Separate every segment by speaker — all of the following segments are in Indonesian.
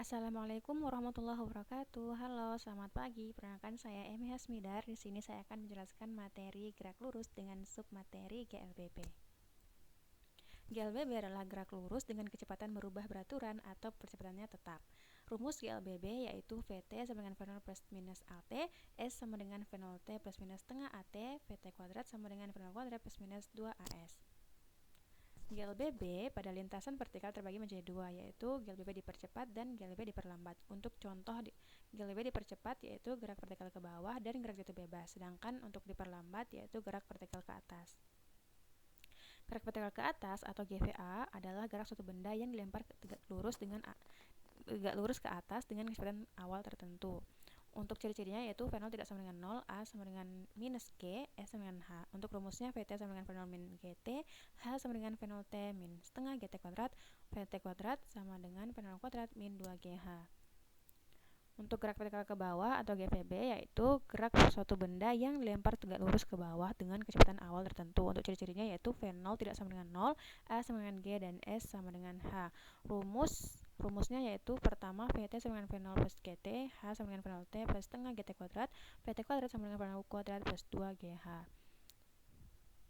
Speaker 1: Assalamualaikum warahmatullahi wabarakatuh. Halo, selamat pagi. Perkenalkan saya Emi Hasmidar. Di sini saya akan menjelaskan materi gerak lurus dengan submateri GLBB. GLBB adalah gerak lurus dengan kecepatan berubah beraturan atau percepatannya tetap. Rumus GLBB yaitu VT sama dengan V0 plus minus AT, S sama dengan V0 T plus minus setengah AT, VT kuadrat sama dengan V0 kuadrat plus minus 2AS. GLBB pada lintasan vertikal terbagi menjadi dua, yaitu GLBB dipercepat dan GLBB diperlambat. Untuk contoh GLBB dipercepat yaitu gerak vertikal ke bawah dan gerak jatuh bebas, sedangkan untuk diperlambat yaitu gerak vertikal ke atas. Gerak vertikal ke atas atau GVA adalah gerak suatu benda yang dilempar tegak lurus ke atas dengan kecepatan awal tertentu. Untuk ciri-cirinya yaitu V0 tidak sama dengan 0, A sama dengan minus G, S sama dengan H. Untuk rumusnya VT sama dengan V0 min GT, H sama dengan V0 T min setengah GT kuadrat, VT kuadrat sama dengan V0 kuadrat min 2GH. Untuk gerak vertikal ke bawah atau GVB yaitu gerak suatu benda yang dilempar tegak lurus ke bawah dengan kecepatan awal tertentu. Untuk ciri-cirinya yaitu V0 tidak sama dengan 0, A sama dengan G, dan S sama dengan H. Rumusnya yaitu pertama VT sama dengan V0 plus GT, H sama dengan V0 T plus setengah GT kuadrat, VT kuadrat sama dengan V0 kuadrat plus 2GH.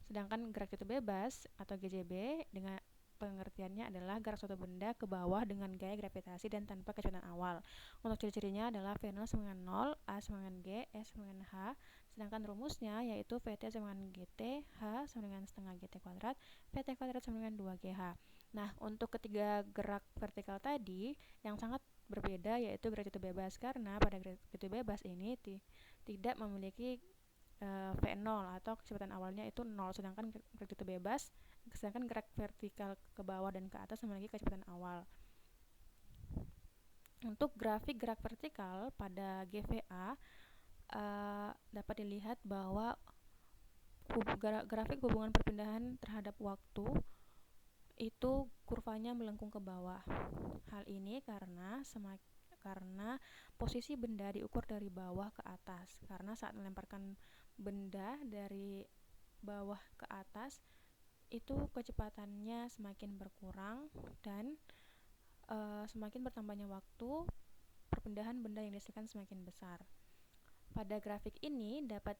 Speaker 1: Sedangkan gerak jatuh bebas atau GJB dengan pengertiannya adalah gerak suatu benda ke bawah dengan gaya gravitasi dan tanpa kecepatan awal. Untuk ciri-cirinya adalah V0 sama dengan 0, A sama dengan G, S sama dengan H. Sedangkan rumusnya yaitu VT sama dengan GT, H sama dengan setengah GT kuadrat, VT kuadrat sama dengan 2GH. Nah, untuk ketiga gerak vertikal tadi yang sangat berbeda yaitu gerak jatuh bebas, karena pada gerak jatuh bebas ini tidak memiliki V0 atau kecepatan awalnya itu 0, sedangkan gerak vertikal ke bawah dan ke atas memiliki kecepatan awal. Untuk grafik gerak vertikal pada GVA dapat dilihat bahwa grafik hubungan perpindahan terhadap waktu itu kurvanya melengkung ke bawah. Hal ini karena posisi benda diukur dari bawah ke atas. Karena saat melemparkan benda dari bawah ke atas itu kecepatannya semakin berkurang dan semakin bertambahnya waktu, perpindahan benda yang dihasilkan semakin besar. Pada grafik ini dapat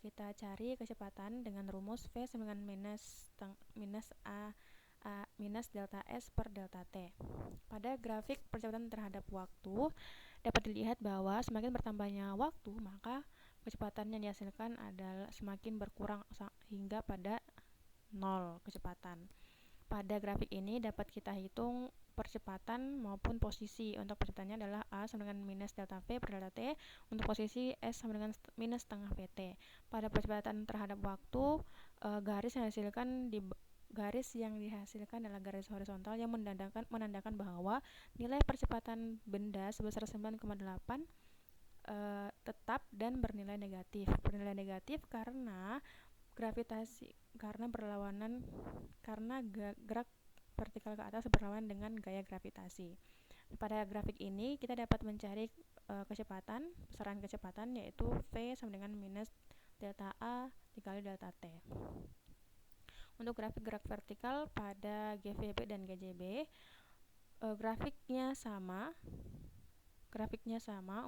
Speaker 1: kita cari kecepatan dengan rumus V sama dengan minus delta S per delta T. Pada grafik percepatan terhadap waktu dapat dilihat bahwa semakin bertambahnya waktu, maka kecepatan yang dihasilkan adalah semakin berkurang hingga pada 0 kecepatan. Pada grafik ini dapat kita hitung percepatan maupun posisi. Untuk percepatannya adalah A sama dengan minus delta V per delta T. Untuk posisi S sama dengan minus setengah VT. Pada percepatan terhadap waktu, garis yang dihasilkan adalah garis horizontal yang menandakan bahwa nilai percepatan benda sebesar 9,8 tetap dan bernilai negatif. Bernilai negatif karena gravitasi, karena gerak vertikal ke atas berlawanan dengan gaya gravitasi. Pada grafik ini kita dapat mencari besaran kecepatan yaitu V sama dengan minus delta A dikali delta T. Untuk grafik gerak vertikal pada GVB dan GJB, grafiknya sama.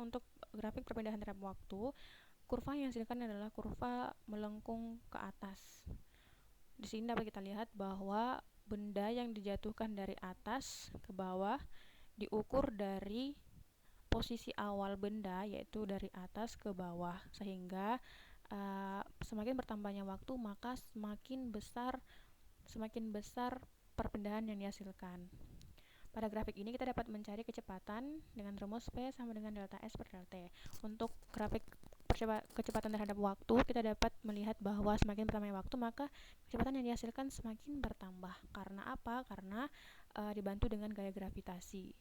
Speaker 1: Untuk grafik perpindahan terhadap waktu, kurva yang dihasilkan adalah kurva melengkung ke atas. Di sini dapat kita lihat bahwa benda yang dijatuhkan dari atas ke bawah diukur dari posisi awal benda, yaitu dari atas ke bawah, sehingga semakin bertambahnya waktu maka semakin besar perpindahan yang dihasilkan. Pada grafik ini kita dapat mencari kecepatan dengan rumus V sama dengan delta S per delta T. Untuk grafik kecepatan terhadap waktu, kita dapat melihat bahwa semakin bertambahnya waktu maka kecepatan yang dihasilkan semakin bertambah. Karena apa? Karena dibantu dengan gaya gravitasi.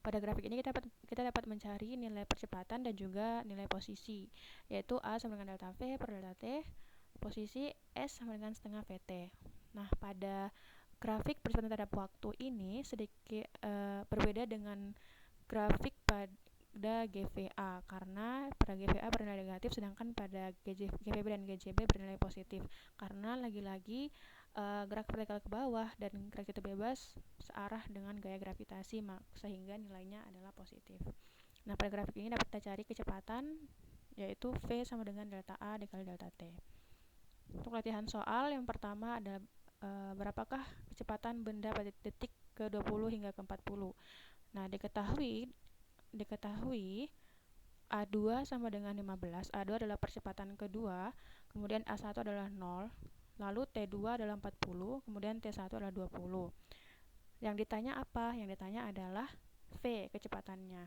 Speaker 1: Pada grafik ini kita dapat mencari nilai percepatan dan juga nilai posisi, yaitu A sama dengan delta V per delta T, posisi S sama dengan setengah VT. Nah, pada grafik percepatan terhadap waktu ini sedikit berbeda dengan grafik pada GVA, karena pada GVA bernilai negatif sedangkan pada GVB dan GJB bernilai positif, karena lagi-lagi gerak vertikal ke bawah dan gerak jatuh bebas searah dengan gaya gravitasi, sehingga nilainya adalah positif. Nah, pada grafik ini dapat kita cari kecepatan, yaitu V sama dengan delta A dikali delta T. Untuk latihan soal, yang pertama adalah berapakah kecepatan benda pada detik ke-20 hingga ke-40. Nah, diketahui A2 sama dengan 15. A2 adalah percepatan kedua, kemudian A1 adalah 0, lalu T2 adalah 40, kemudian T1 adalah 20. Yang ditanya apa? Yang ditanya adalah V, kecepatannya.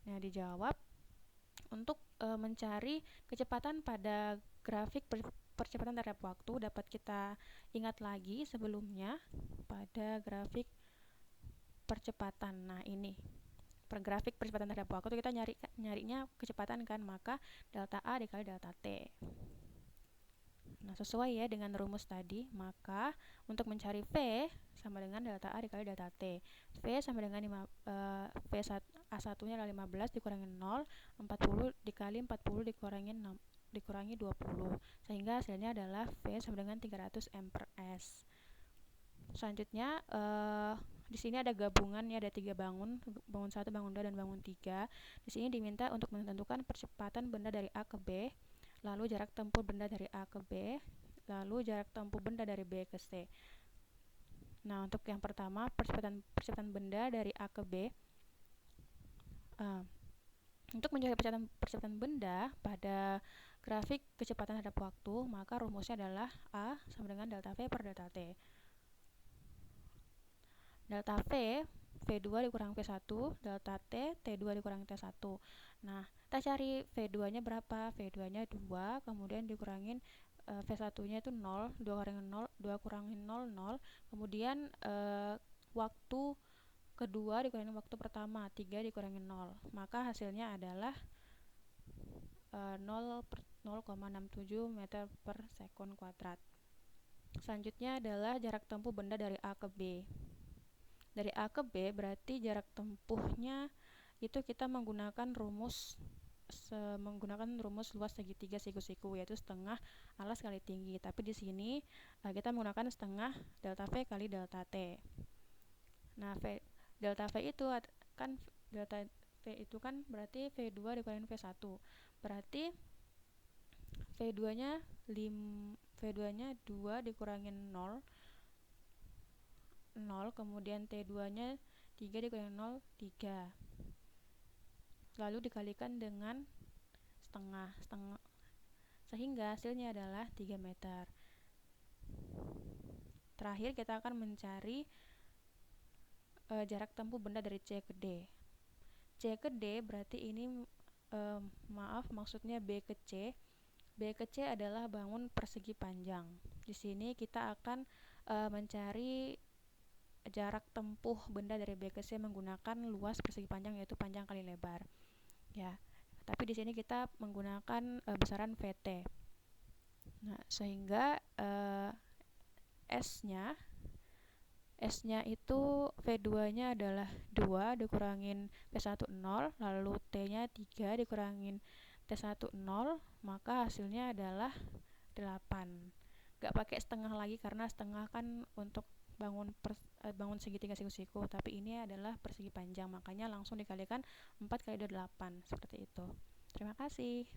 Speaker 1: Nah, dijawab untuk mencari kecepatan pada grafik percepatan terhadap waktu, dapat kita ingat lagi sebelumnya pada grafik percepatan. Nah, ini grafik percepatan terhadap waktu kita nyarinya kecepatan kan, maka delta A dikali delta T. Nah, sesuai ya dengan rumus tadi, maka untuk mencari V sama dengan delta A dikali delta T. V sama dengan A1-nya adalah 15 dikurangi 0, 40 dikali 40 dikurangi 20. Sehingga hasilnya adalah V sama dengan 300 M per S. Selanjutnya, di sini ada gabungan ya, ada 3 bangun 1, bangun 2, dan bangun 3. Di sini diminta untuk menentukan percepatan benda dari A ke B, lalu jarak tempuh benda dari A ke B, lalu jarak tempuh benda dari B ke C. Nah, untuk yang pertama, percepatan benda dari A ke B. Untuk mencari percepatan benda pada grafik kecepatan terhadap waktu, maka rumusnya adalah A sama dengan delta V per delta T. Delta V, V2 dikurang V1, delta T, T2 dikurang T1. Nah, kita cari V2-nya berapa? V2-nya 2, kemudian dikurangin V1-nya itu 0, 2 kurangin 0, 0. Kemudian waktu kedua dikurangin waktu pertama, 3 dikurangin 0. Maka hasilnya adalah 0,67 meter per sekon kuadrat. Selanjutnya adalah jarak tempuh benda dari A ke B. Dari A ke B berarti jarak tempuhnya itu kita menggunakan rumus luas segitiga siku-siku, yaitu setengah alas kali tinggi. Tapi di sini kita menggunakan setengah delta V kali delta T. Nah, delta V itu kan berarti V2 dikurangin V1. Berarti V2-nya 2 dikurangin 0, kemudian T2-nya 3 dikurangin 0, 3. Lalu dikalikan dengan setengah, sehingga hasilnya adalah 3 meter. Terakhir kita akan mencari jarak tempuh benda dari C ke D. C ke D berarti ini maksudnya B ke C. B ke C adalah bangun persegi panjang. Di sini kita akan mencari jarak tempuh benda dari B ke C menggunakan luas persegi panjang, yaitu panjang kali lebar. Ya, tapi di sini kita menggunakan besaran VT. Nah, sehingga S-nya itu V2-nya adalah 2 dikurangin V1 0, lalu T-nya 3 dikurangin T1 0, maka hasilnya adalah 8. Gak pakai setengah lagi karena setengah kan untuk bangun segitiga siku-siku, tapi ini adalah persegi panjang, makanya langsung dikalikan 4 kali 8, seperti itu. Terima kasih.